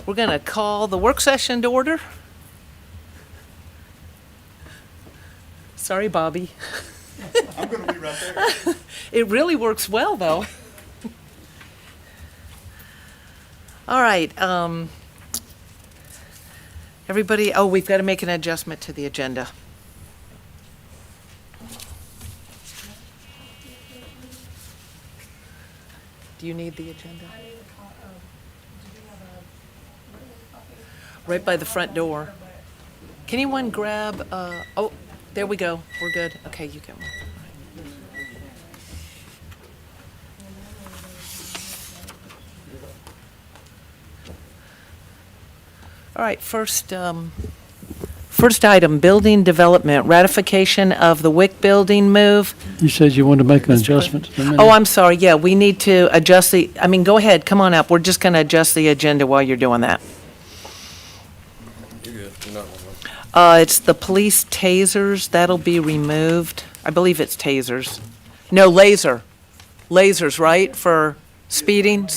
We're going to call the work session to order. Sorry, Bobby. I'm going to be right there. It really works well, though. All right. Everybody, we've got to make an adjustment to the agenda. Do you need the agenda? Right by the front door. Can anyone grab, there we go. We're good. Okay, you get one. All right, first item, building development, ratification of the WIC building move. You said you wanted to make an adjustment to the minute? Oh, I'm sorry, yeah, we need to adjust go ahead, come on up. We're just going to adjust the agenda while you're doing that. You're good. You're not one. It's the police tasers, that'll be removed. I believe it's tasers. No, lasers, right, for speeding,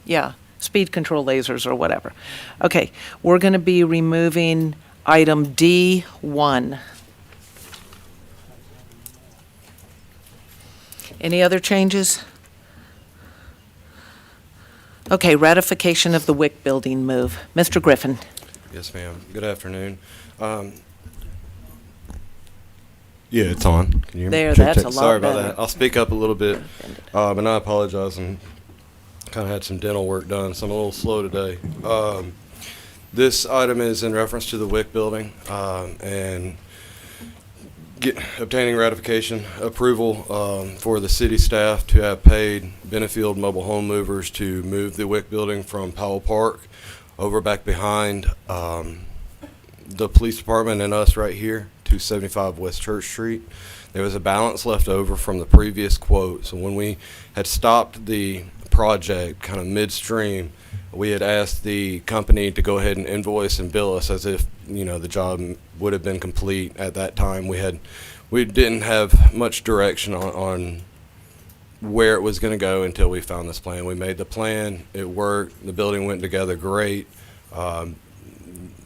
yeah, speed control lasers or whatever. Okay, we're going to be removing item D1. Any other changes? Okay, ratification of the WIC building move. Mr. Griffin. Yes, ma'am. Good afternoon. Yeah, it's on. Can you hear me? There, Check, that's check. a lot Sorry about better. that. I'll speak up a little bit, and I apologize. And kind of had some dental work done, so I'm a little slow today. This item is in reference to the WIC building and obtaining ratification approval for the city staff to have paid Benefield Mobile Home Movers to move the WIC building from Powell Park over back behind the police department and us right here to 75 West Church Street. There was a balance left over from the previous quote, so when we had stopped the project kind of midstream, we had asked the company to go ahead and invoice and bill us as if, the job would have been complete at that time. We didn't have much direction on where it was going to go until we found this plan. We made the plan, it worked, the building went together great.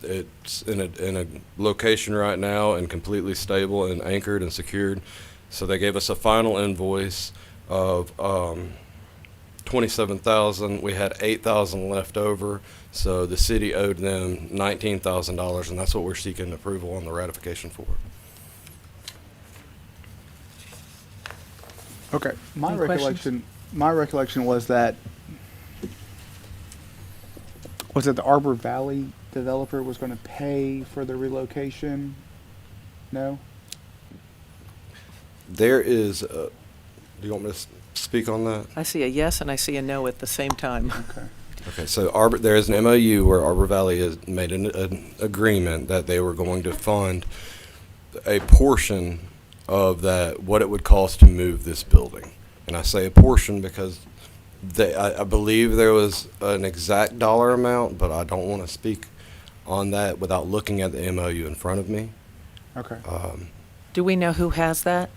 It's in a location right now and completely stable and anchored and secured. So they gave us a final invoice of $27,000. We had $8,000 left over, so the city owed them $19,000, and that's what we're seeking approval on the ratification for. Okay, my Any questions? recollection was that the Arbor Valley developer was going to pay for the relocation? No? There is, do you want me to speak on that? I see a yes and I see a no at the same time. Okay. Okay, so there is an MOU where Arbor Valley has made an agreement that they were going to fund a portion of that, what it would cost to move this building. And I say a portion because I believe there was an exact dollar amount, but I don't want to speak on that without looking at the MOU in front of me. Okay. Do we know who has that?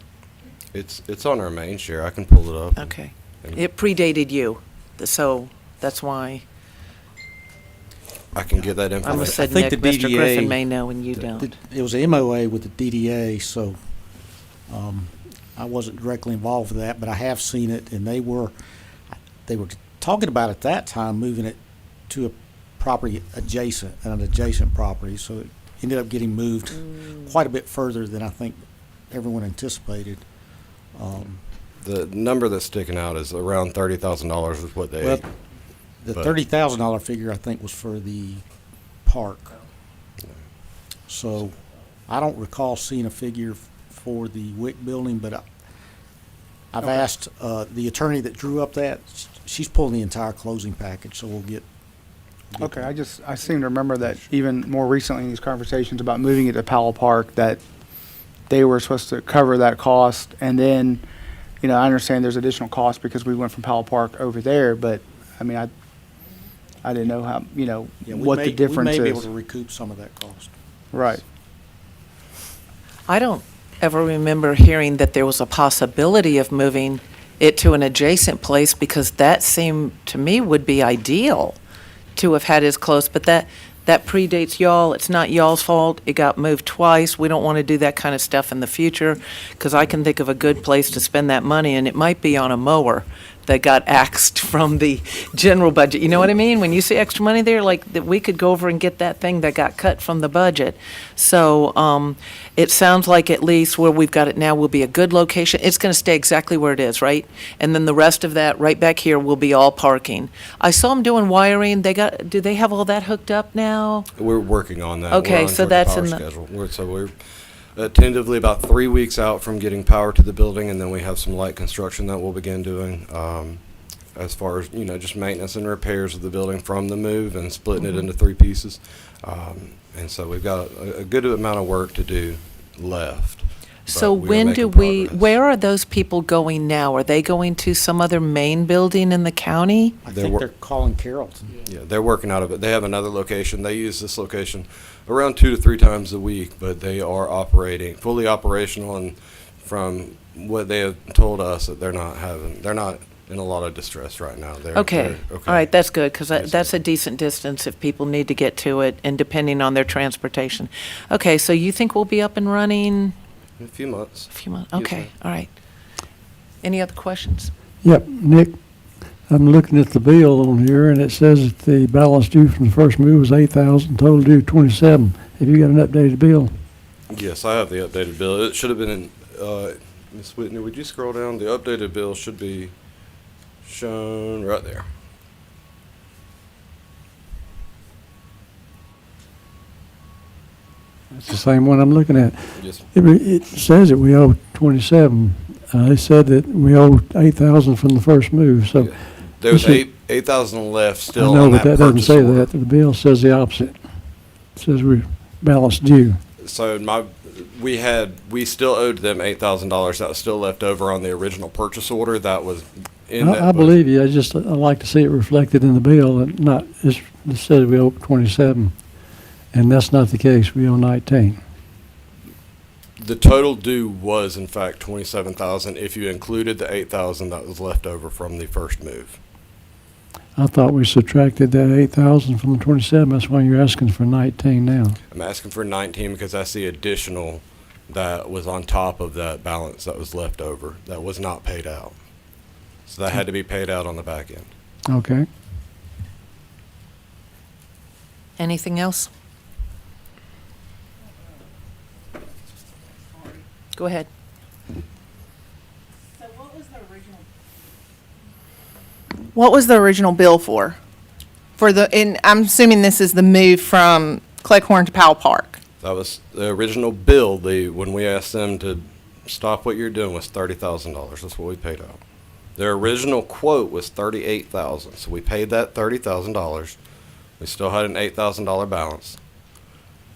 It's on our main share. I can pull it up. Okay. It predated you, so that's why I can get that I information. almost said think Nick. the Mr. DDA Griffin may know and you don't. It was a MOA with the DDA, so I wasn't directly involved with that, but I have seen it, and they were talking about at that time moving it to a property an adjacent property, so it ended up getting moved quite a bit further than I think everyone anticipated. The number that's sticking out is around $30,000 is what they. Well, the but- $30,000 figure I think was for the park. So I don't recall seeing a figure for the WIC building, but I've Okay. asked the attorney that drew up that. She's pulling the entire closing package, so we'll get. Okay, I seem to remember that even more recently in these conversations about moving it to Powell Park, that they were supposed to cover that cost, and then, I understand there's additional cost because we went from Powell Park over there, but, I didn't know how, what the difference We may be able is. to recoup some of that cost. Right. I don't ever remember hearing that there was a possibility of moving it to an adjacent place because that seemed, to me, would be ideal to have had as close, but that predates y'all. It's not y'all's fault. It got moved twice. We don't want to do that kind of stuff in the future, because I can think of a good place to spend that money, and it might be on a mower that got axed from the general budget. You know what I mean? When you see extra money there, like, that we could go over and get that thing that got cut from the budget. So it sounds like at least where we've got it now will be a good location. It's going to stay exactly where it is, right? And then the rest of that, right back here, will be all parking. I saw them doing wiring. Do they have all that hooked up now? We're working on that. Okay, We're on so toward that's power in the- schedule. We're tentatively about 3 weeks out from getting power to the building, and then we have some light construction that we'll begin doing, as far as, just maintenance and repairs of the building from the move and splitting it into 3 pieces. And so we've got a good amount of work to do left. So but we are when making do we, progress. where are those people going now? Are they going to some other main building in the county? I They're think wor- they're calling Carrollton. Yeah, they're working out of it. They have another location. They use this location around 2 to 3 times a week, but they are fully operational, and from what they have told us, that they're not in a lot of distress right now. Okay, They're all right, that's good, because Yes, that's ma'am. a decent distance if people need to get to it, and depending on their transportation. Okay, so you think we'll be up and running In a few months. a few months? Yes, Okay, ma'am. all right. Any other questions? Yep, Nick, I'm looking at the bill on here, and it says that the balance due from the first move was 8,000, total due 27. Have you got an updated bill? Yes, I have the updated bill. It should have been in, Ms. Whitney, would you scroll down? The updated bill should be shown right there. It's the same one I'm looking at. Yes, It says that we owe 27. They said that we owe 8,000 from the first move, so. Yeah. There's This is- 8,000 left I still know, on but that that doesn't purchase say order. that. The bill says the opposite. It says we're balance due. So we still owed them $8,000. That was still left over on the original purchase order. That was in that I budget. believe you. I like to see it reflected in the bill and not, it says we owe 27. And that's not the case. We owe 19. The total due was in fact 27,000 if you included the 8,000 that was left over from the first move. I thought we subtracted that 8,000 from the 27. That's why you're asking for 19 now. I'm asking for 19 because that's the additional that was on top of that balance that was left over that was not paid out. So that had to be paid out on the back end. Okay. Anything else? Go ahead. What was the original bill for? And I'm assuming this is the move from Cleghorn to Powell Park. That was the original bill. When we asked them to stop what you're doing was $30,000. That's what we paid out. Their original quote was $38,000. So we paid that $30,000. We still had an $8,000 balance.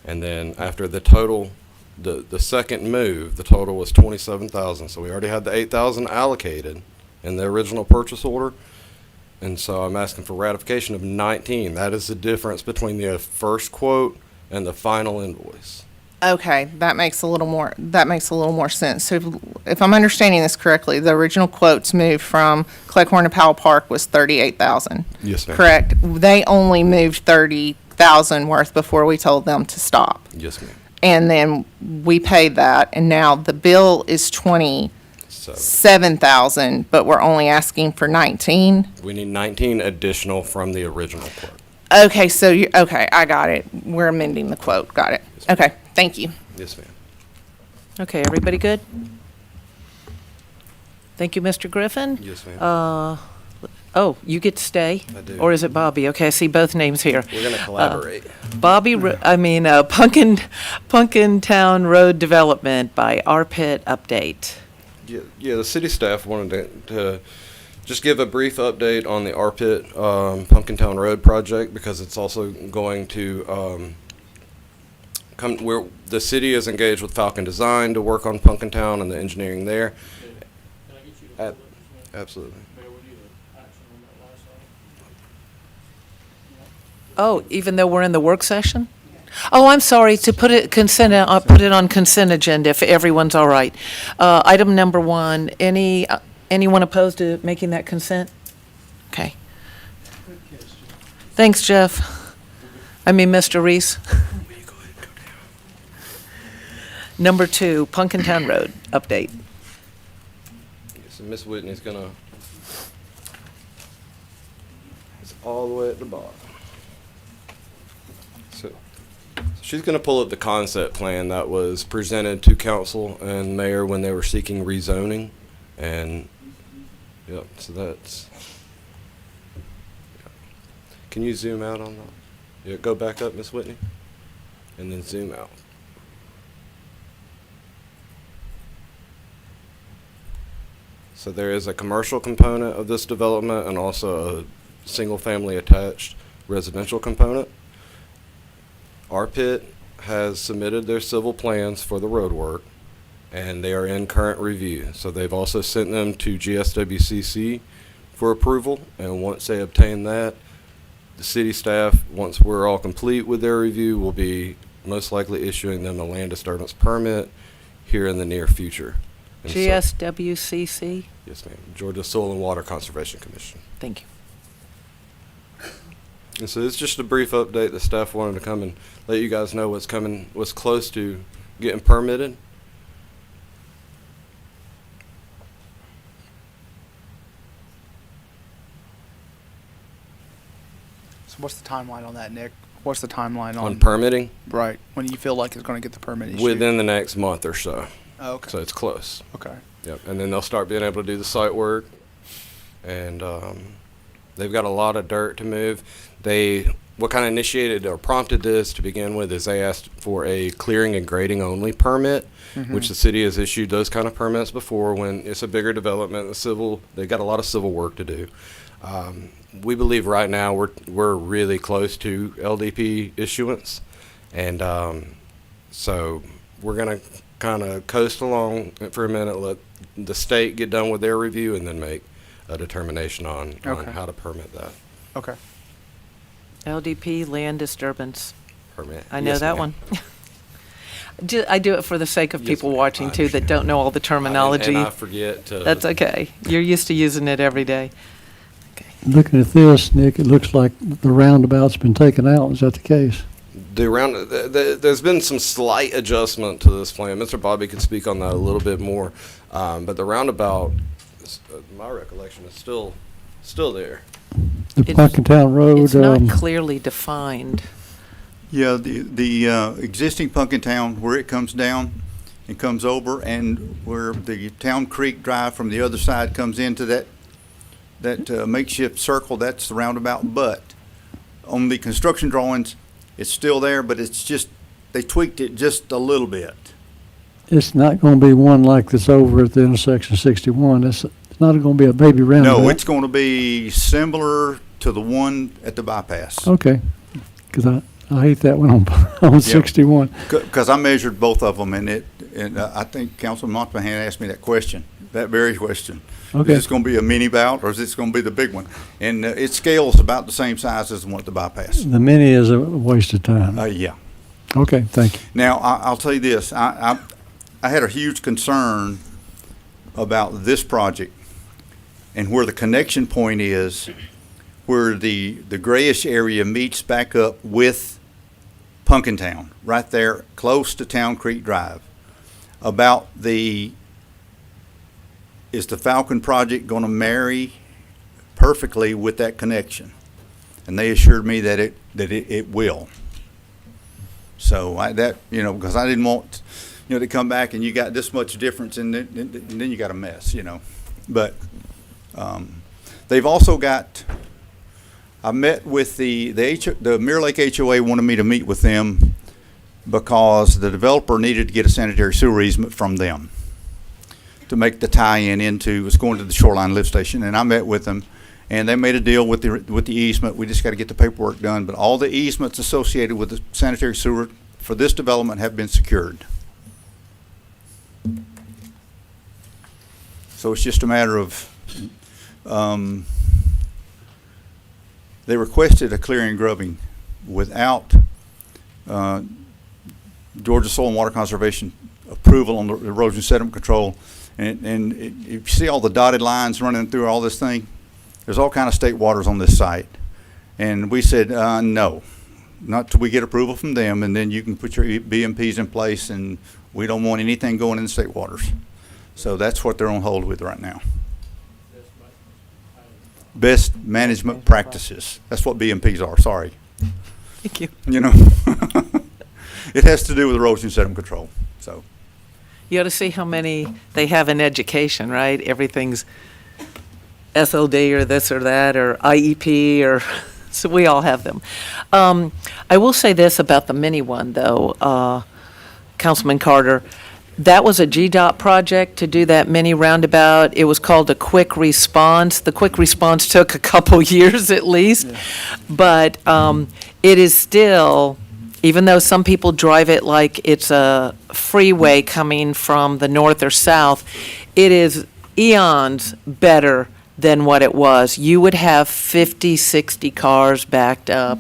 And then after the total, the second move, the total was $27,000. So we already had the $8,000 allocated in the original purchase order. And so I'm asking for ratification of 19. That is the difference between the first quote and the final invoice. Okay, that makes a little more sense. So if I'm understanding this correctly, the original quotes moved from Cleghorn to Powell Park was 38,000. Yes, ma'am. Correct. They only moved 30,000 worth before we told them to stop. Yes, ma'am. And then we paid that, and now the bill is 27,000, So but we're only asking for 19. we need 19 additional from the original quote. Okay, okay, I got it. We're amending the quote. Got it. Okay, thank you. Yes, ma'am. Okay, everybody good? Thank you, Mr. Griffin. Yes, ma'am. Oh, you get to stay? I do. Or is it Bobby? Okay, I see both names here. We're going to collaborate. Pumpkin Town Road Development by R-Pit Update. Yeah, the city staff wanted to just give a brief update on the R-Pit Pumpkin Town Road project because it's also going to the city is engaged with Falcon Design to work on Pumpkin Town and the engineering there. Absolutely. Oh, even though we're in the work session? Oh, I'm sorry, to put it I'll put it on consent agenda if everyone's all right. Item number 1, anyone opposed to making that consent? Okay. Thanks, Jeff. I mean, Mr. Reese. Number 2, Punkintown Road, update. So Miss Whitney's gonna, it's all the way at the bottom. So she's gonna pull up the concept plan that was presented to council and mayor when they were seeking rezoning. And, yep, so that's, can you zoom out on that? Yeah, go back up, Miss Whitney, and then zoom out. So there is a commercial component of this development and also a single-family attached residential component. RPIT has submitted their civil plans for the road work, and they are in current review. So they've also sent them to GSWCC for approval, and once they obtain that, the city staff, once we're all complete with their review, will be most likely issuing them a land disturbance permit here in the near future. And so- GSWCC, Yes, ma'am. Georgia Soil and Water Conservation Commission. thank you. And so it's just a brief update. The staff wanted to come and let you guys know what's coming, what's close to getting permitted. So what's the timeline on that, Nick? What's the timeline On on, permitting right, when you feel like it's going to get the permit issued? within the next month or so. Oh, okay, So it's close. okay. Yep. And then they'll start being able to do the site work. And they've got a lot of dirt to move. What kind of initiated or prompted this to begin with is they asked for a clearing and grading only permit, which the city has issued those kind of permits before when it's a bigger development. They've got a lot of civil work to do. We believe right now we're really close to LDP issuance, and so we're gonna kind of coast along for a minute, let the state get done with their review, and then make a determination on Okay. how to permit that Okay. LDP, land disturbance. permit. I know Yes, that ma'am. one. I do it for the sake of Yes, people ma'am. watching I too that don't know all the terminology. And I forget to. That's okay. You're used to using it every day. Looking at this, Nick, it looks like the roundabout's been taken out. Is that the case? There's been some slight adjustment to this plan. Mr. Bobby could speak on that a little bit more, but the roundabout, my recollection, is still there. The It's- Punkintown Road, It's not clearly defined. Yeah, the existing Punkintown, where it comes down and comes over, and where the Town Creek Drive from the other side comes into that makeshift circle, that's the roundabout. But on the construction drawings, it's still there, but it's just, they tweaked it just a little bit. it's not gonna be one like that's over at the intersection 61. It's not gonna be a baby roundabout. No, it's going to be similar to the one at the bypass. Okay, because I hate that one on 61. Because I measured both of them, and I think Councilman Montemahan asked me that question, that very question. Okay. Is this going to be a mini bout, or is this going to be the big one? And it scales about the same size as the one at the bypass. The mini is a waste of time. Yeah. Okay, thank you. Now, I'll tell you this, I had a huge concern about this project and where the connection point is, where the grayish area meets back up with Punkintown, right there, close to Town Creek Drive. Is the Falcon project going to marry perfectly with that connection? And they assured me that it will. So because I didn't want, to come back and you got this much difference, and then you got a mess, But they've also got, I met with the Mirror Lake HOA wanted me to meet with them because the developer needed to get a sanitary sewer easement from them to make the tie-in into, it's going to the Shoreline Lift Station. And I met with them, and they made a deal with the easement. We just got to get the paperwork done. But all the easements associated with the sanitary sewer for this development have been secured. So it's just a matter of, they requested a clearing and grubbing without Georgia Soil and Water Conservation approval on the erosion sediment control. And if you see all the dotted lines running through all this thing, there's all kind of state waters on this site. And we said, no, not till we get approval from them, and then you can put your BMPs in place, and we don't want anything going in the state waters. So that's what they're on hold with right now. Best management practices. That's what BMPs are, sorry. Thank you. You know, it has to do with erosion sediment control, so. You ought to see how many they have in education, right? Everything's SLD or this or that, or IEP, or, so we all have them. I will say this about the mini one, though, Councilman Carter. That was a GDOT project to do that mini roundabout. It was called a quick response. The quick response took a couple years at least. But it is still, even though some people drive it like it's a freeway coming from the north or south, it is eons better than what it was. You would have 50, 60 cars backed up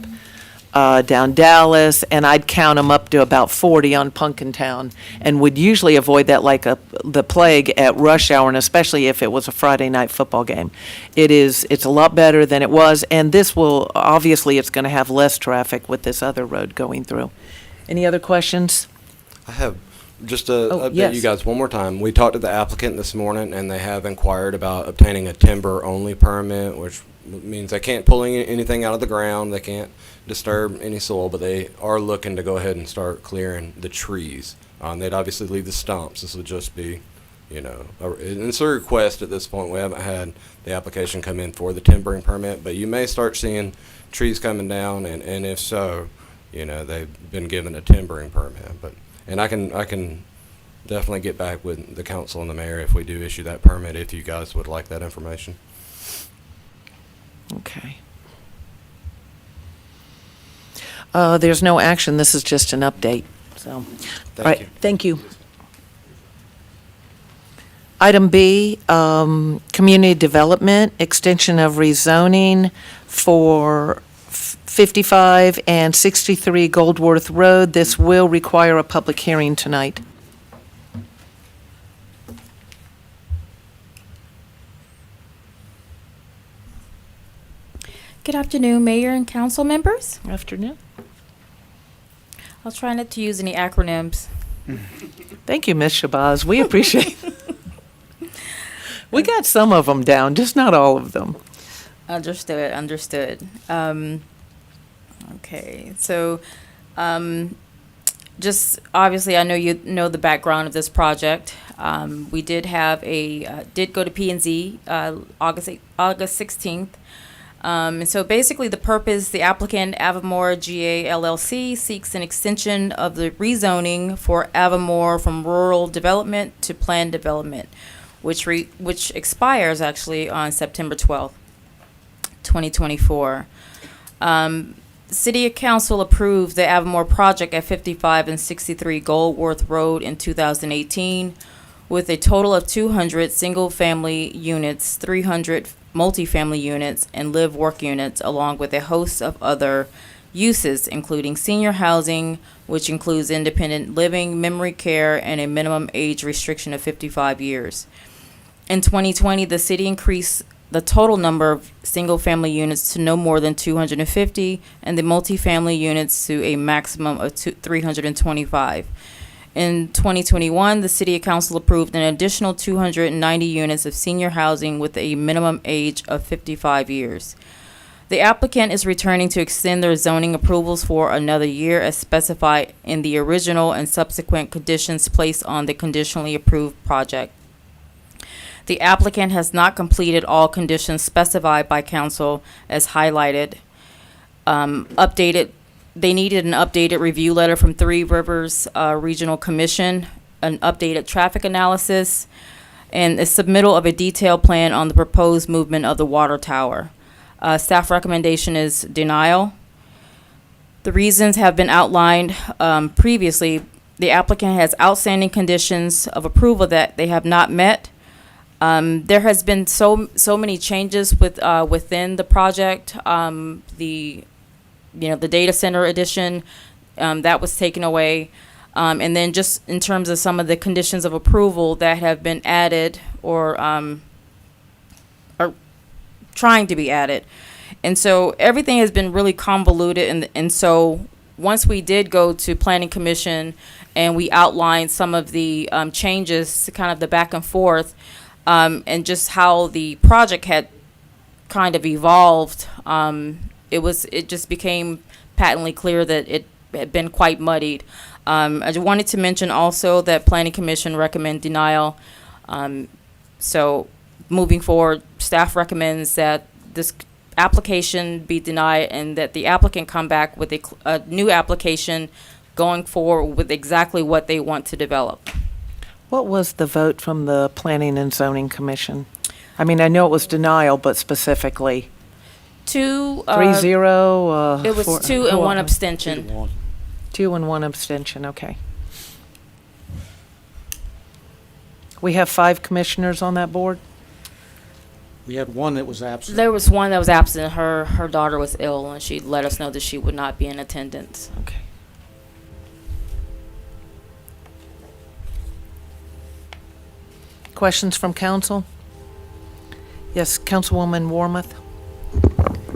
down Dallas, and I'd count them up to about 40 on Punkintown, and would usually avoid that like the plague at rush hour, and especially if it was a Friday night football game. It's a lot better than it was, and this will, obviously, it's going to have less traffic with this other road going through. Any other questions? I have just to update yes. you guys one more time. We talked to the applicant this morning, and they have inquired about obtaining a timber-only permit, which means they can't pull anything out of the ground. They can't disturb any soil, but they are looking to go ahead and start clearing the trees. They'd obviously leave the stumps. This would just be, and it's a request at this point. We haven't had the application come in for the timbering permit, but you may start seeing trees coming down, and if so, they've been given a timbering permit. And I can definitely get back with the council and the mayor if we do issue that permit, if you guys would like that information. Okay. There's no action. This is just an update, so. All right, you. Thank you. Item B, community development, extension of rezoning for 55 and 63 Goldworth Road. This will require a public hearing tonight. Good afternoon, Mayor and council members. Afternoon. I'll try not to use any acronyms. Thank you, Ms. Shabazz. We appreciate We got some of them down, just not all of them. Understood. Okay, so just obviously, I know you know the background of this project. We did have did go to P&Z August 16th. And so basically the purpose, the applicant, Avamore GA LLC, seeks an extension of the rezoning for Avamore from rural development to planned development, which expires actually on September 12th, 2024. City Council approved the Avamore project at 55 and 63 Goldworth Road in 2018 with a total of 200 single-family units, 300 multifamily units, and live-work units, along with a host of other uses, including senior housing, which includes independent living, memory care, and a minimum age restriction of 55 years. In 2020, the city increased the total number of single-family units to no more than 250, and the multifamily units to a maximum of 325. In 2021, the City Council approved an additional 290 units of senior housing with a minimum age of 55 years. The applicant is returning to extend their zoning approvals for another year as specified in the original and subsequent conditions placed on the conditionally approved project. The applicant has not completed all conditions specified by council as highlighted. They needed an updated review letter from Three Rivers Regional Commission, an updated traffic analysis, and a submittal of a detailed plan on the proposed movement of the water tower. Staff recommendation is denial. The reasons have been outlined previously. The applicant has outstanding conditions of approval that they have not met. There has been so many changes within the project. The data center addition, that was taken away. And then just in terms of some of the conditions of approval that have been added or trying to be added, And so everything has been really convoluted. And so once we did go to Planning Commission and we outlined some of the changes, kind of the back and forth, and just how the project had kind of evolved, it just became patently clear that it had been quite muddied. I just wanted to mention also that Planning Commission recommend denial. So moving forward, staff recommends that this application be denied and that the applicant come back with a new application going forward with exactly what they want to develop. What was the vote from the Planning and Zoning Commission? I mean, I know it was denial, but specifically, 2, 3-0? it was 2 and 1 abstention. 2 to 1. 2 and 1 abstention, okay. We have 5 commissioners on that board? We had one that was absent. There was one that was absent. Her daughter was ill, and she let us know that she would not be in attendance. Okay. Questions from council? Yes, Councilwoman Warmoth?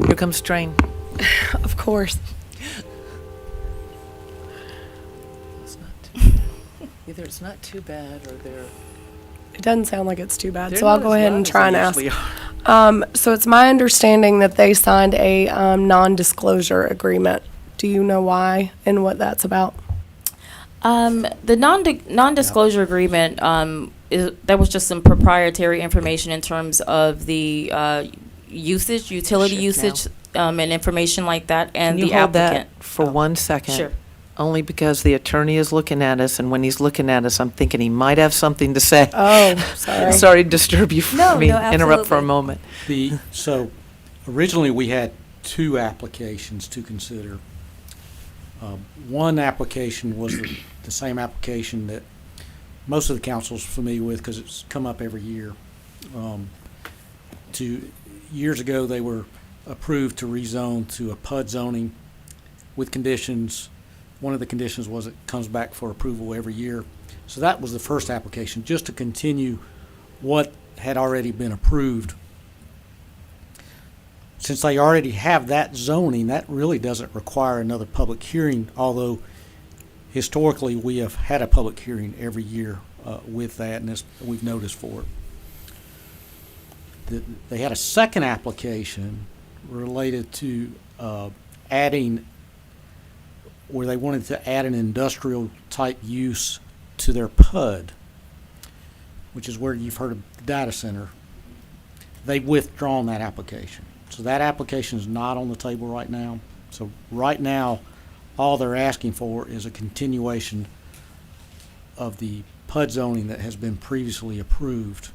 Here comes Train. Of course. Either it's not too bad or they're. It doesn't sound like it's too bad, they're so I'll not go as ahead loud and as try they and ask. usually are. So it's my understanding that they signed a non-disclosure agreement. Do you know why and what that's about? The non-disclosure agreement, that was just some proprietary information in terms of the usage, utility Shift now. usage, and information like that, and Can you the hold applicant. that for 1 second? Sure. Only because the attorney is looking at us, and when he's looking at us, I'm thinking he might have something to say. Oh, sorry. Sorry to disturb you, No, no, interrupt for a absolutely. moment. So originally, we had 2 applications to consider. One application was the same application that most of the council's familiar with because it's come up every year. 2 years ago, they were approved to rezone to a PUD zoning with conditions. One of the conditions was it comes back for approval every year. So that was the first application, just to continue what had already been approved. Since they already have that zoning, that really doesn't require another public hearing, although historically we have had a public hearing every year with that, and we've noticed for it. They had a second application related to adding, where they wanted to add an industrial type use to their PUD, which is where you've heard of data center. They've withdrawn that application. So that application is not on the table right now. So right now, all they're asking for is a continuation of the PUD zoning that has been previously approved.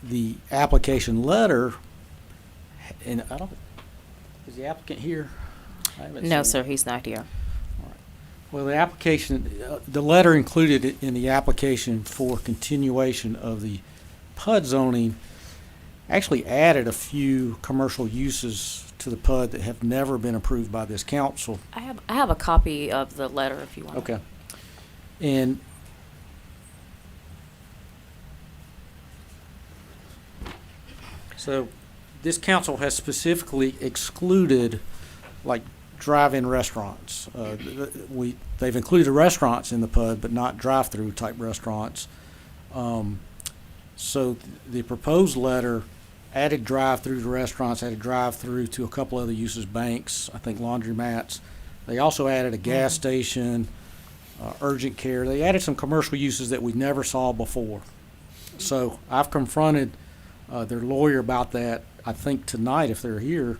The application letter, and I don't, is the applicant here? I haven't No, seen sir, it. he's not here. Well, the application, the letter included in the application for continuation of the PUD zoning actually added a few commercial uses to the PUD that have never been approved by this council. I have a copy of the letter if you want. Okay. And so this council has specifically excluded like drive-in restaurants. They've included restaurants in the PUD, but not drive-through type restaurants. So the proposed letter added drive-through to restaurants, added drive-through to a couple other uses, banks, I think laundromats. They also added a gas station, urgent care. They added some commercial uses that we never saw before. So I've confronted their lawyer about that. I think tonight, if they're here,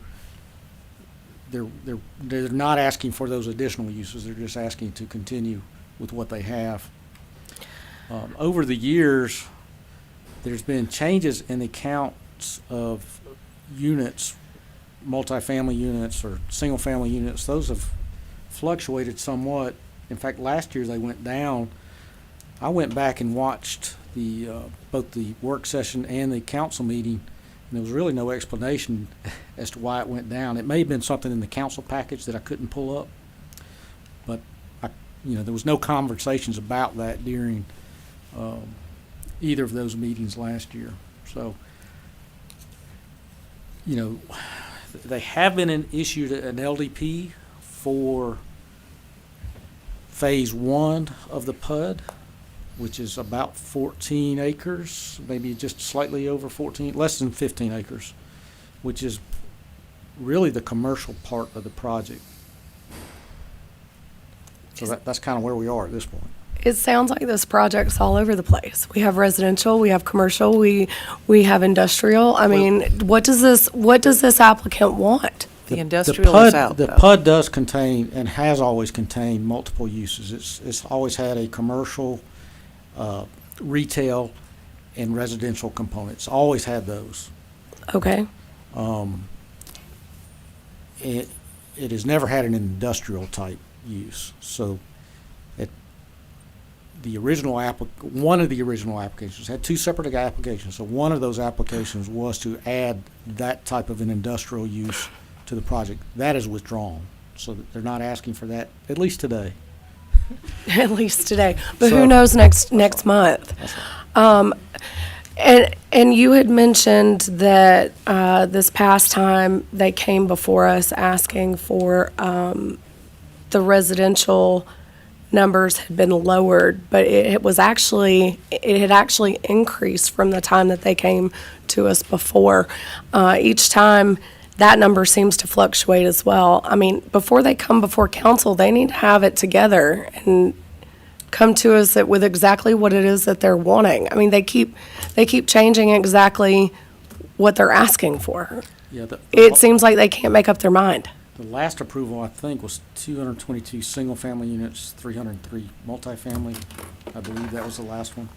they're not asking for those additional uses. They're just asking to continue with what they have. Over the years, there's been changes in the counts of units, multifamily units or single-family units. Those have fluctuated somewhat. In fact, last year they went down. I went back and watched both the work session and the council meeting, and there was really no explanation as to why it went down. It may have been something in the council package that I couldn't pull up, but there was no conversations about that during either of those meetings last year. So you know, they have been issued an LDP for phase 1 of the PUD, which is about 14 acres, maybe just slightly over 14, less than 15 acres, which is really the commercial part of the project. So that's kind of where we are at this point. It sounds like this project's all over the place. We have residential, we have commercial, we have industrial. I mean, what does this applicant want? The industrial is out, The though. PUD does contain, and has always contained, multiple uses. It's always had a commercial, retail, and residential components. Always had those. Okay, It has never had an industrial type use. So one of the original applications had 2 separate applications. So one of those applications was to add that type of an industrial use to the project. That is withdrawn. So they're not asking for that, at least today. at least today. But So- who knows next month? That's right. And you had mentioned that this past time they came before us asking for the residential numbers had been lowered, but it had actually increased from the time that they came to us before. Each time that number seems to fluctuate as well. I mean, before they come before council, they need to have it together and come to us with exactly what it is that they're wanting. I mean, they keep changing exactly what they're asking for. Yeah, It seems like they can't make up their mind. the last approval, I think, was 222 single-family units, 303 multifamily. I believe that was the last one.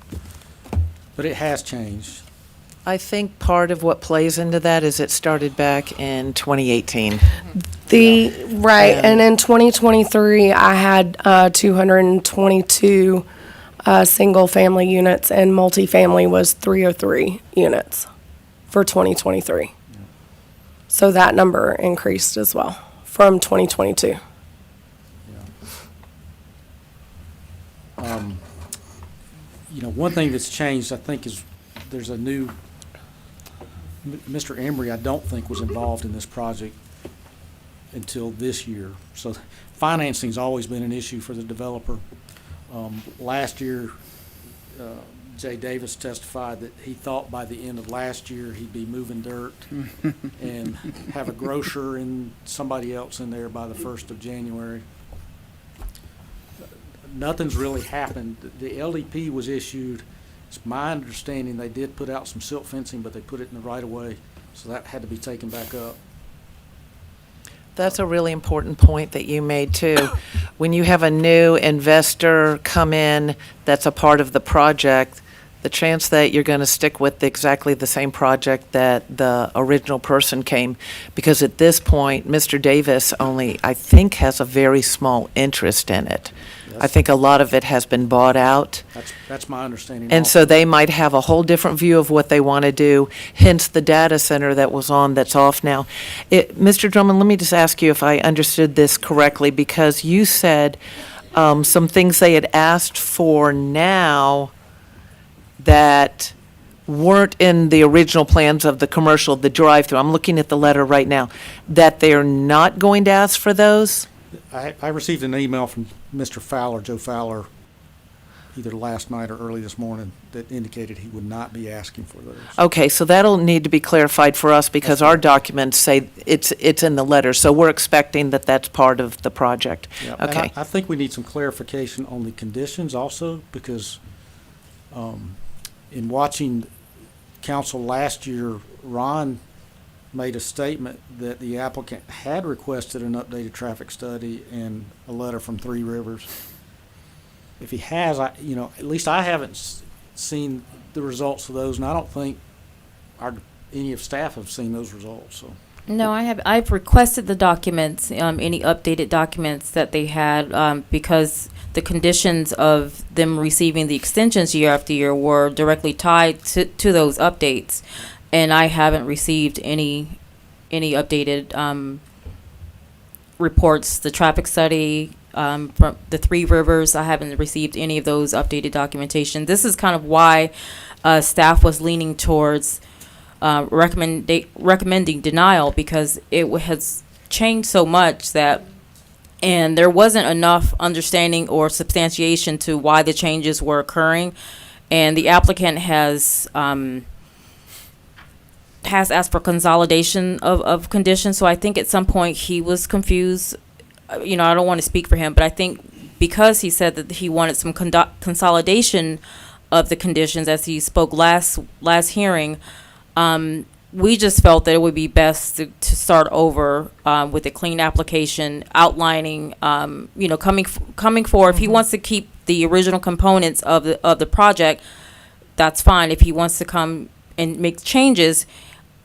But it has changed. I think part of what plays into that is it started back in 2018. Right, And- and in 2023, I had 222 single-family units, and multifamily was 303 units for 2023. So that number increased as well from 2022. You know, one thing that's changed, I think, is there's a new, Mr. Embry, I don't think was involved in this project until this year. So financing's always been an issue for the developer. Last year, Jay Davis testified that he thought by the end of last year he'd be moving dirt and have a grocer and somebody else in there by the 1st of January. Nothing's really happened. The LDP was issued. It's my understanding they did put out some silt fencing, but they put it in the right of way, so that had to be taken back up. That's a really important point that you made, too. When you have a new investor come in that's a part of the project, the chance that you're going to stick with exactly the same project that the original person came, because at this point, Mr. Davis only, I think, has a very small interest in it. I think a lot of it has been bought out. That's my understanding. And also. so they might have a whole different view of what they want to do, hence the data center that was on that's off now. Mr. Drummond, let me just ask you if I understood this correctly, because you said some things they had asked for now that weren't in the original plans of the commercial, the drive-through. I'm looking at the letter right now, that they're not going to ask for those? I received an email from Mr. Fowler, Joe Fowler, either last night or early this morning, that indicated he would not be asking for those. Okay, so that'll need to be clarified for us because our documents say it's in the letter. So we're expecting that that's part of the project. Yeah, and Okay. I think we need some clarification on the conditions also, because in watching council last year, Ron made a statement that the applicant had requested an updated traffic study and a letter from Three Rivers. If he has, at least I haven't seen the results of those, and I don't think any of staff have seen those results, so. No, I've requested the documents, any updated documents that they had, because the conditions of them receiving the extensions year after year were directly tied to those updates. And I haven't received any updated reports. The traffic study from the Three Rivers, I haven't received any of those updated documentation. This is kind of why staff was leaning towards recommending denial because it has changed so much that, and there wasn't enough understanding or substantiation to why the changes were occurring, and the applicant has asked for consolidation of conditions. So I think at some point he was confused. You know, I don't want to speak for him, but I think because he said that he wanted some consolidation of the conditions as he spoke last hearing, we just felt that it would be best to start over with a clean application outlining, you know, coming forward. If he wants to keep the original components of the project, that's fine. If he wants to come and make changes,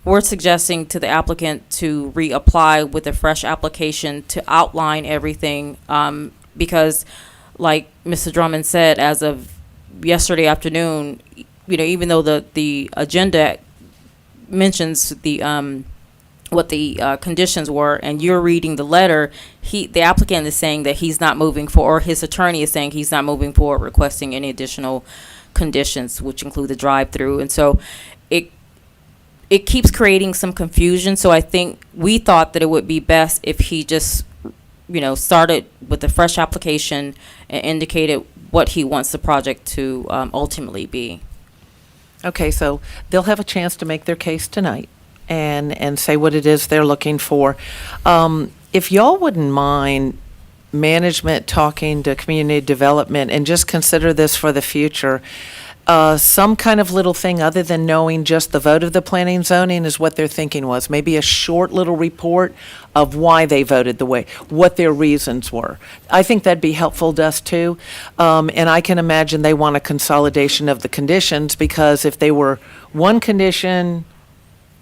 we're suggesting to the applicant to reapply with a fresh application to outline everything, because like Mr. Drummond said, as of yesterday afternoon, you know, even though the agenda mentions the what the conditions were, and you're reading the letter, the applicant is saying that he's not moving forward, or his attorney is saying he's not moving forward requesting any additional conditions, which include the drive-through. And so it keeps creating some confusion. So I think we thought that it would be best if he just, you know, started with a fresh application and indicated what he wants the project to ultimately be. Okay, so they'll have a chance to make their case tonight and say what it is they're looking for. If y'all wouldn't mind management talking to community development and just consider this for the future, some kind of little thing other than knowing just the vote of the planning and zoning is what their thinking was. Maybe a short little report of why they voted the way, what their reasons were. I think that'd be helpful to us too. And I can imagine they want a consolidation of the conditions, because if they were one condition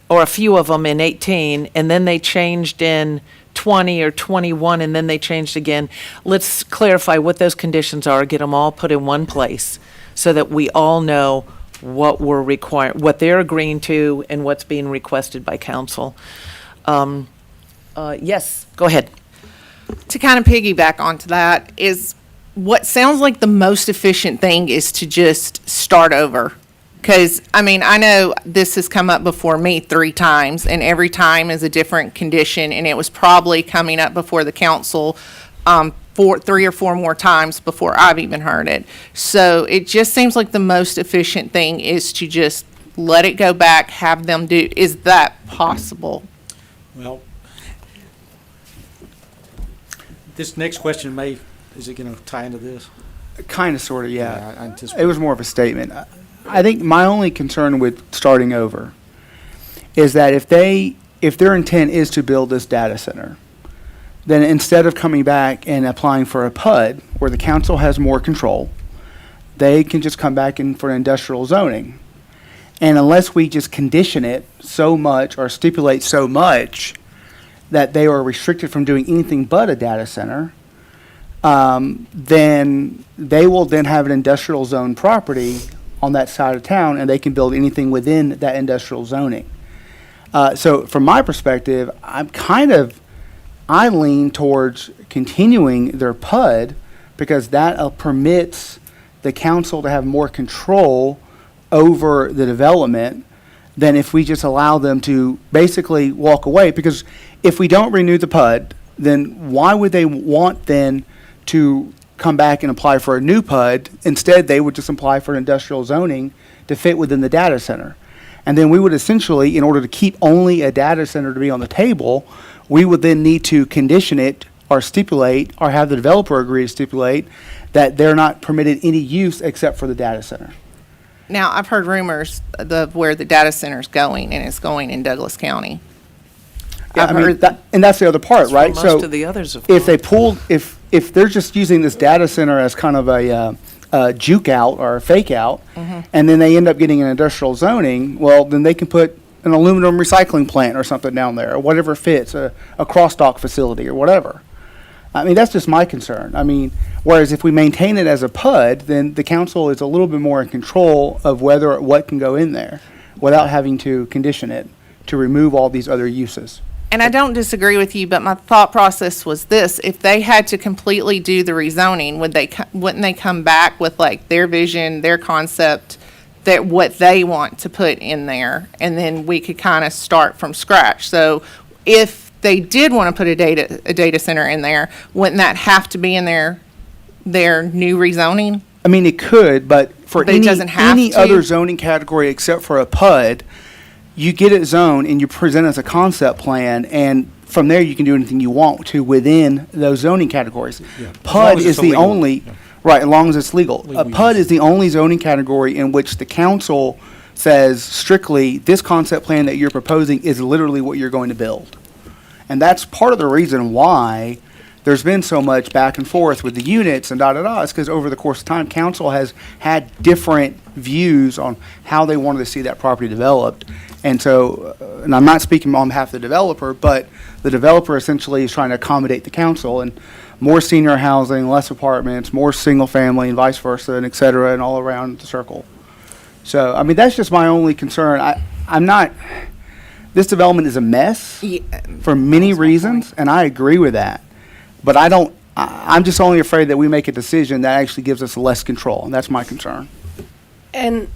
or a few of them in 18 and then they changed in 20 or 21 and then they changed again, let's clarify what those conditions are, get them all put in one place, so that we all know what we're requiring, what they're agreeing to, and what's being requested by council. Yes, go ahead. To kind of piggyback onto that, is what sounds like the most efficient thing is to just start over. Because, I mean, I know this has come up before me 3 times, and every time is a different condition, and it was probably coming up before the council 3 or 4 more times before I've even heard it. So it just seems like the most efficient thing is to just let it go back, have them do. Is that possible? Well, this next question is it going to tie into this? Kind of, sort of, yeah. I anticipate. It was more of a statement. I think my only concern with starting over is that if their intent is to build this data center, then instead of coming back and applying for a PUD where the council has more control, they can just come back in for industrial zoning. And unless we just condition it so much or stipulate so much that they are restricted from doing anything but a data center, then they will then have an industrial zone property on that side of town, and they can build anything within that industrial zoning. So from my perspective, I lean towards continuing their PUD, because that permits the council to have more control over the development than if we just allow them to basically walk away. Because if we don't renew the PUD, then why would they want then to come back and apply for a new PUD? Instead, they would just apply for industrial zoning to fit within the data center. And then we would essentially, in order to keep only a data center to be on the table, we would then need to condition it or stipulate, or have the developer agree to stipulate, that they're not permitted any use except for the data center. Now, I've heard rumors of where the data center's going, and it's going in Douglas County. Yeah, I've I mean, heard and that's the other part, That's where right? most of the others have if they gone. pulled, if they're just using this data center as kind of a juke out or a fake out, and then they end up getting an industrial zoning, well, then they can put an aluminum recycling plant or something down there, or whatever fits, a cross-dock facility or whatever. I mean, that's just my concern. I mean, whereas if we maintain it as a PUD, then the council is a little bit more in control of what can go in there without having to condition it to remove all these other uses. And I don't disagree with you, but my thought process was this: if they had to completely do the rezoning, wouldn't they come back with like their vision, their concept, that what they want to put in there, and then we could kind of start from scratch. So if they did want to put a data center in there, wouldn't that have to be in their new rezoning? I mean, it could, but for But it doesn't have any to? other zoning category except for a PUD, you get it zoned and you present as a concept plan, and from there you can do anything you want to within those zoning categories. Yeah. As long PUD as is it's the illegal. only, Yeah. right, as long as it's legal. A Legal PUD use. is the only zoning category in which the council says strictly, this concept plan that you're proposing is literally what you're going to build. And that's part of the reason why there's been so much back and forth with the units and da-da-da, is because over the course of time, council has had different views on how they wanted to see that property developed. And so, and I'm not speaking on behalf of the developer, but the developer essentially is trying to accommodate the council, and more senior housing, less apartments, more single-family, and vice versa, and et cetera, and all around the circle. So, I mean, that's just my only concern. I'm not, this development is a mess Yeah. for many reasons, and I agree with that. But I'm just only afraid that we make a decision that actually gives us less control, and that's my concern. And,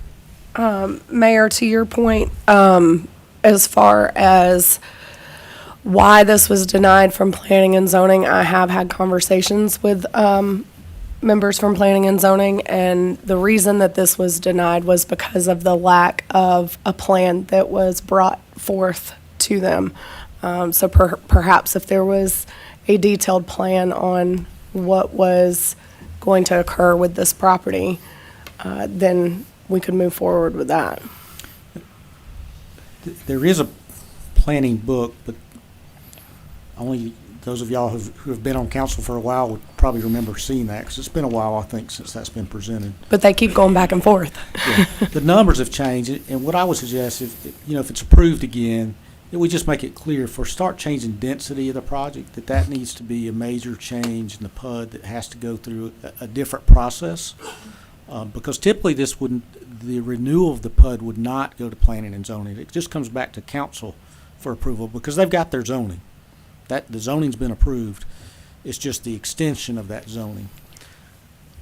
Mayor, to your point, as far as why this was denied from planning and zoning, I have had conversations with, members from planning and zoning, and the reason that this was denied was because of the lack of a plan that was brought forth to them. So perhaps if there was a detailed plan on what was going to occur with this property, then we could move forward with that. There is a planning book, but only those of y'all who have been on council for a while would probably remember seeing that, because it's been a while, I think, since that's been presented. But they keep going back and forth. Yeah. The numbers have changed, and what I would suggest, if it's approved again, that we just make it clear, if we start changing density of the project, that needs to be a major change in the PUD that has to go through a different process. Because typically the renewal of the PUD would not go to planning and zoning. It just comes back to council for approval, because they've got their zoning. The zoning's been approved. It's just the extension of that zoning.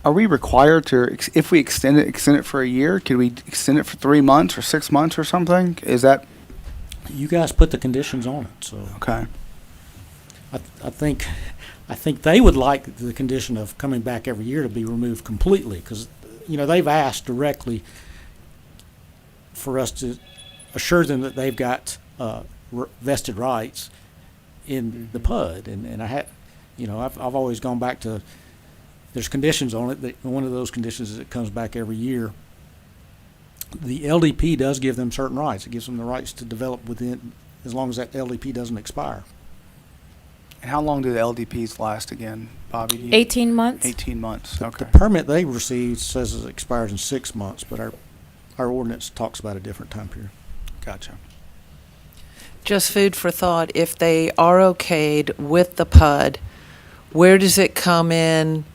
Are we required to, if we extend it for a year, could we extend it for 3 months or 6 months or something? Is that, You guys put the conditions on it, so okay? I think they would like the condition of coming back every year to be removed completely, because, they've asked directly for us to assure them that they've got vested rights in the PUD, and I've always gone back to, there's conditions on it, that one of those conditions is it comes back every year. The LDP does give them certain rights. It gives them the rights to develop within, as long as that LDP doesn't expire. And how long do the LDPs last again, Bobby? Do you- 18 months? 18 months, The okay. permit they received says it expires in 6 months, but our ordinance talks about a different time period. Gotcha. Just food for thought, if they are okayed with the PUD, where does it come in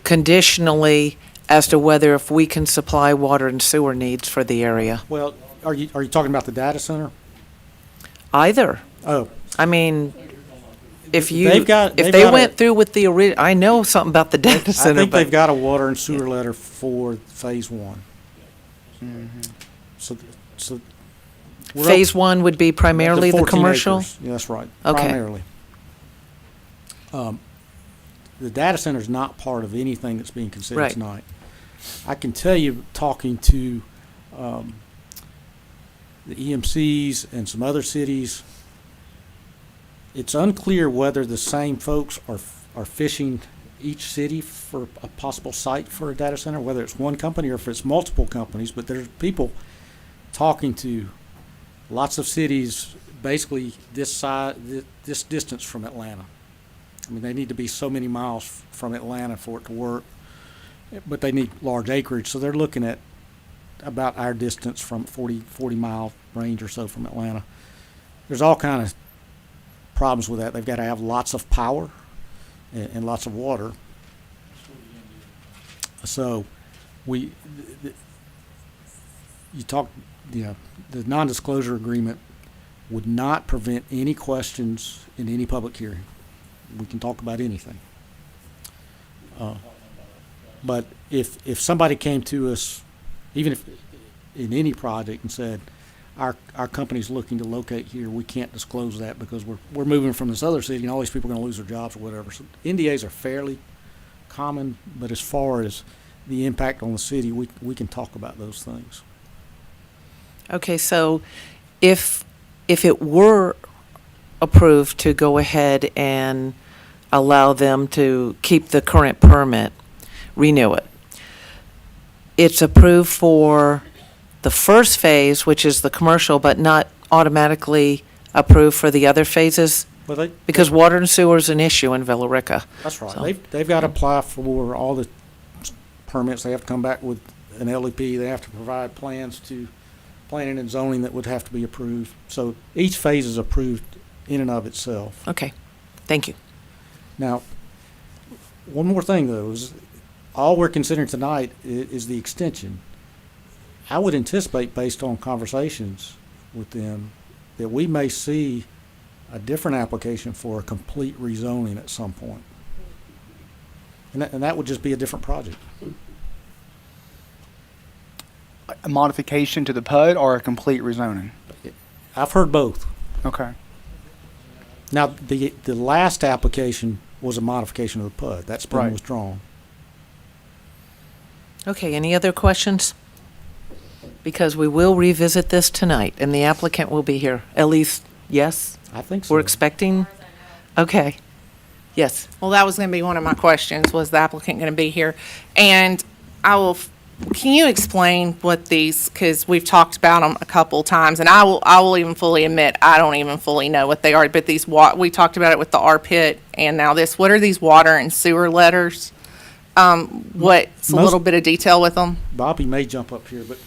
conditionally as to whether if we can supply water and sewer needs for the area? Well, are you talking about the data center? Either. Oh, I mean, if They've got they a- went through with the I know something about the data I center, think they've but got a water and sewer letter for phase one. So we're phase one would be primarily the 14 commercial? acres. Yeah, that's right. Okay. Primarily. The data center is not part of anything that's being considered Right. tonight. I can tell you, talking to the EMCs and some other cities, it's unclear whether the same folks are fishing each city for a possible site for a data center, whether it's one company or if it's multiple companies, but there's people talking to lots of cities basically this distance from Atlanta. I mean, they need to be so many miles from Atlanta for it to work, but they need large acreage, so they're looking at about our distance from 40 mile range or so from Atlanta. There's all kind of problems with that. They've got to have lots of power and lots of water. So you know, the non-disclosure agreement would not prevent any questions in any public hearing. We can talk about anything. But if somebody came to us, even in any project and said, our company's looking to locate here, we can't disclose that because we're moving from this other city and all these people are gonna lose their jobs or whatever. So NDAs are fairly common, but as far as the impact on the city, we can talk about those things. Okay, so if it were approved to go ahead and allow them to keep the current permit, renew it, it's approved for the first phase, which is the commercial, but not automatically approved for the other phases? Well, Because water and sewer is an issue in Villa Rica. that's right. So- They've got to apply for all the permits. They have to come back with an LEP. They have to provide plans to planning and zoning that would have to be approved. So each phase is approved in and of itself. Okay, thank you. Now, one more thing though, is all we're considering tonight is the extension. I would anticipate, based on conversations with them, that we may see a different application for a complete rezoning at some point. And that would just be a different project. A modification to the PUD or a complete rezoning? I've heard both. Okay. Now, the last application was a modification of the PUD. That's been Right. withdrawn. Okay, any other questions? Because we will revisit this tonight, and the applicant will be here. At least, yes? I think so. We're expecting? Okay. Yes. Well, that was going to be one of my questions, was the applicant going to be here? And can you explain what these, because we've talked about them a couple times, and I will even fully admit, I don't even fully know what they are, but we talked about it with the R pit and now this. What are these water and sewer letters? What's a Most- little bit of detail with them? Bobby may jump up here, but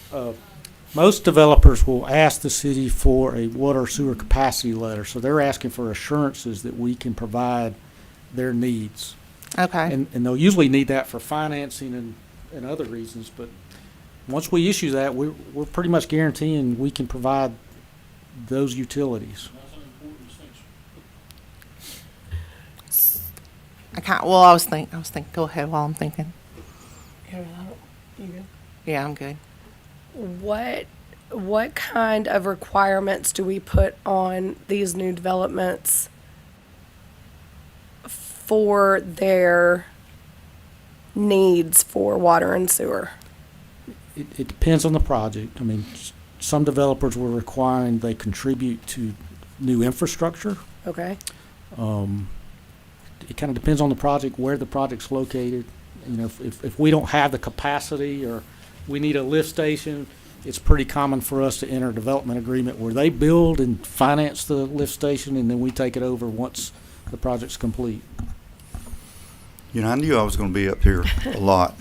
most developers will ask the city for a water sewer capacity letter. So they're asking for assurances that we can provide their needs. Okay. And they'll usually need that for financing and other reasons. But once we issue that, we're pretty much guaranteeing we can provide those utilities. I was thinking, go ahead while I'm thinking. Yeah, I'm good. What kind of requirements do we put on these new developments for their needs for water and sewer? It depends on the project. I mean, some developers were requiring they contribute to new infrastructure. Okay. It kind of depends on the project, where the project's located. You know, if we don't have the capacity or we need a lift station, it's pretty common for us to enter a development agreement where they build and finance the lift station, and then we take it over once the project's complete. You know, I knew I was going to be up here a lot.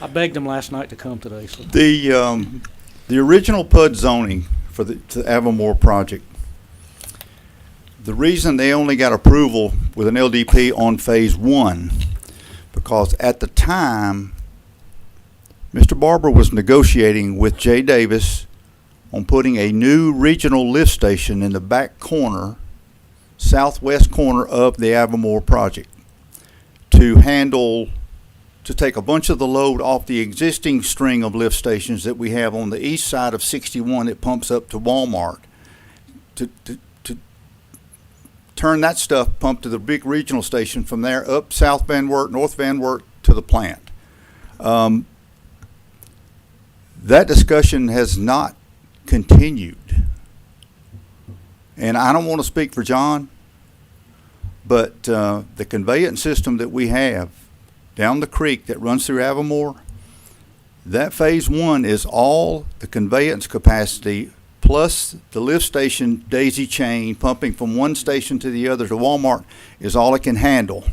I begged them last night to come today, so. The original PUD zoning for the Avamore project, the reason they only got approval with an LDP on phase one, because at the time, Mr. Barber was negotiating with Jay Davis on putting a new regional lift station in the back corner, southwest corner of the Avamore project to take a bunch of the load off the existing string of lift stations that we have on the east side of 61 that pumps up to Walmart. To turn that stuff, pump to the big regional station from there up South Van Wert, North Van Wert to the plant. That discussion has not continued. And I don't want to speak for John, but the conveyance system that we have down the creek that runs through Avamore, that phase one is all the conveyance capacity plus the lift station daisy chain pumping from one station to the other to Walmart is all it can handle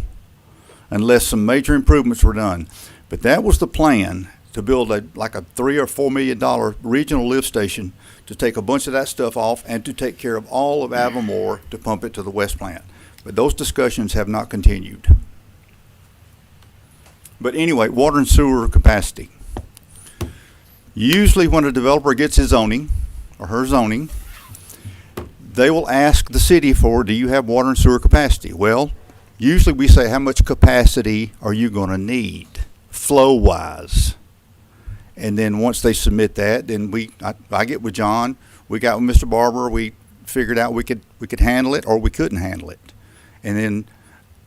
unless some major improvements were done. But that was the plan, to build like a $3 or $4 million regional lift station to take a bunch of that stuff off and to take care of all of Avamore to pump it to the west plant. But those discussions have not continued. But anyway, water and sewer capacity. Usually when a developer gets his zoning or her zoning, they will ask the city for, do you have water and sewer capacity? Well, usually we say, how much capacity are you going to need flow-wise? And then once they submit that, then I get with John, we got with Mr. Barber, we figured out we could handle it or we couldn't handle it. And then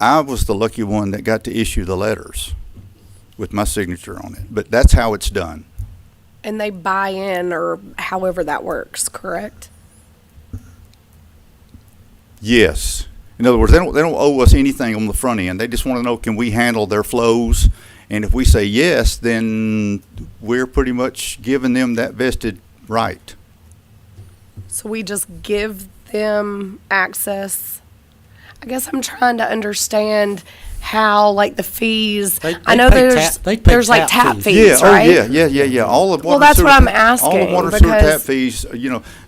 I was the lucky one that got to issue the letters with my signature on it. But that's how it's done. And they buy in or however that works, correct? Yes. In other words, they don't owe us anything on the front end. They just want to know, can we handle their flows? And if we say yes, then we're pretty much giving them that vested right. So we just give them access. I guess I'm trying to understand how, like, the fees. I know there's like tap fees, Yeah, right? oh, yeah. All of water Well, that's sewer, what I'm all asking, the water sewer tap because- fees,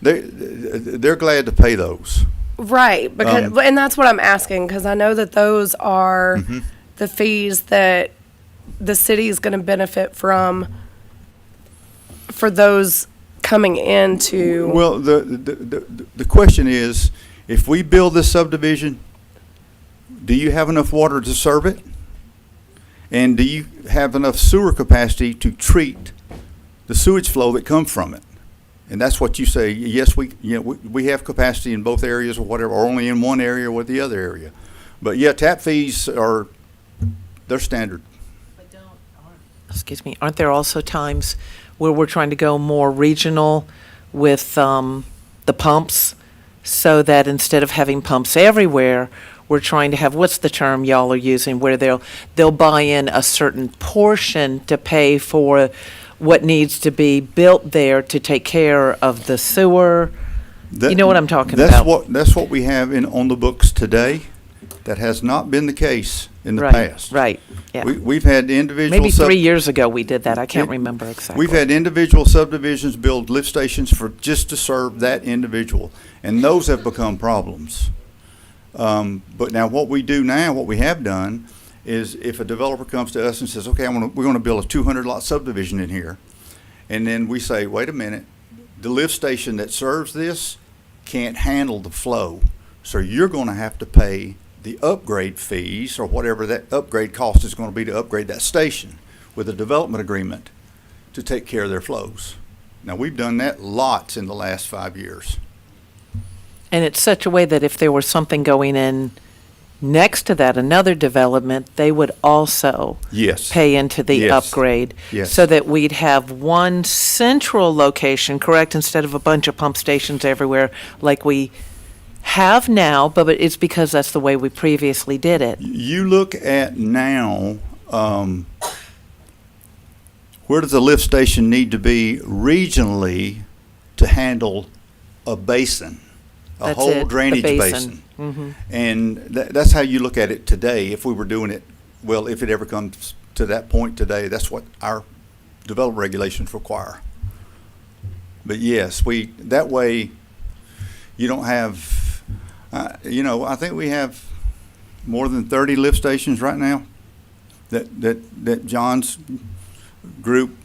they're glad to pay those. Right, because and that's what I'm asking, because I know that those are the fees that the city is going to benefit from for those coming into. Well, the question is, if we build this subdivision, do you have enough water to serve it? And do you have enough sewer capacity to treat the sewage flow that comes from it? And that's what you say, yes, we have capacity in both areas or whatever, or only in one area or the other area. But yeah, tap fees they're standard. Excuse me, aren't there also times where we're trying to go more regional with the pumps, so that instead of having pumps everywhere, we're trying to have, what's the term y'all are using, where they'll buy in a certain portion to pay for what needs to be built there to take care of the sewer? You know what I'm talking about? That's what we have on the books today. That has not been the case in the Right, past. right, yeah. We've had individual. Maybe 3 years ago we did that, I can't remember exactly. We've had individual subdivisions build lift stations just to serve that individual, and those have become problems. But now what we have done is, if a developer comes to us and says, okay, we're going to build a 200-lot subdivision in here, and then we say, wait a minute, the lift station that serves this can't handle the flow, so you're going to have to pay the upgrade fees, or whatever that upgrade cost is going to be to upgrade that station, with a development agreement to take care of their flows. Now, we've done that lots in the last 5 years. And it's such a way that if there was something going in next to that, another development, they would also Yes. pay into the Yes. upgrade. Yes. So that we'd have one central location, correct, instead of a bunch of pump stations everywhere like we have now, but it's because that's the way we previously did it. You look at now, where does the lift station need to be regionally to handle a basin, a That's whole it, the drainage basin. basin? And that's how you look at it today. If we were doing it, well, if it ever comes to that point today, that's what our development regulations require. But yes, that way you don't have. I think we have more than 30 lift stations right now that John's group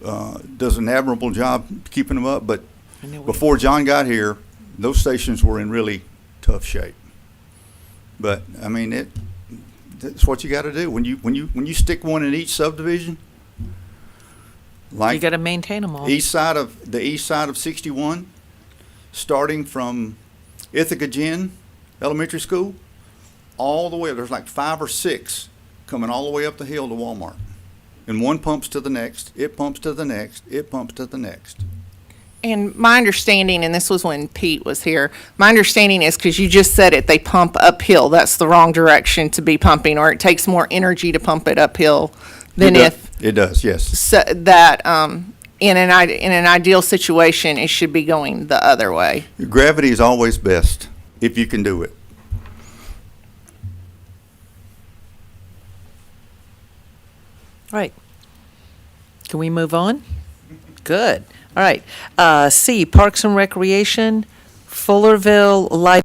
does an admirable job keeping them up. But before John got here, those stations were in really tough shape. But I mean, that's what you got to do when you stick one in each subdivision. Like You got to maintain them all. the east side of 61, starting from Ithaca Gin Elementary School, all the way, there's like 5 or 6 coming all the way up the hill to Walmart. And one pumps to the next, it pumps to the next, it pumps to the next. And my understanding, and this was when Pete was here, my understanding is, because you just said it, they pump uphill. That's the wrong direction to be pumping, or it takes more energy to pump it uphill than It does, yes. so that, in an ideal situation, it should be going the other way. Gravity is always best, if you can do it. Right. Can we move on? Good. All right. C, Parks and Recreation, Fullerville Light